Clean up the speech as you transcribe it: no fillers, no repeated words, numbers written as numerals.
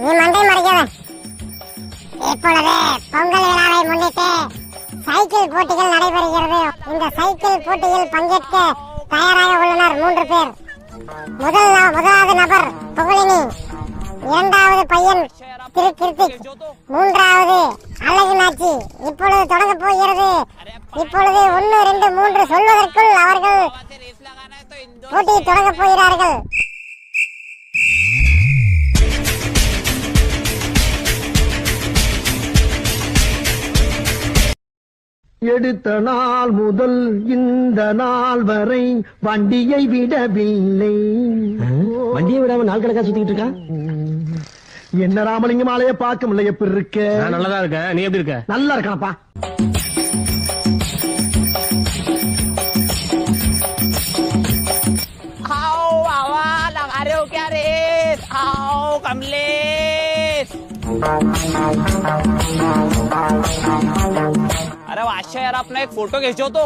நீ மண்டை மறைக்கவன். இப்பொழுது பொங்கல் விழாவை முன்னிட்டு சைக்கிள் போட்டிகள் நடைபெறுகிறது. இந்த சைக்கிள் போட்டியில் பங்கேற்க தயாராக உள்ளனர் 3 பேர். முதலாவது நபர் புகழினி, இரண்டாவது பையன் திரு கிருத்திக், மூன்றாவது அழகுநாச்சி. இப்பொழுது தொடங்க போகிறது. இப்பொழுது 1 2 3 சொல்வதற்குள் அவர்கள் போட்டியை தொடங்க போகிறார்கள். எடுத்த நாள் முதல் இந்த நாள் வரை வண்டியை விடவில்லை. வண்டியை விடாம நாள் கணக்கா சுத்திட்டு இருக்கா? என்ன ராமலிங்கம் ஆலைய பார்க்க முடியல. எப்படி இருக்க? நல்லதா இருக்க. நீ எப்படி இருக்க? நல்லா இருக்கானப்பா. अरे हो क्या रे? आओ कमलेश. अरे वाशा यार, अपना एक फोटो खींचो तो.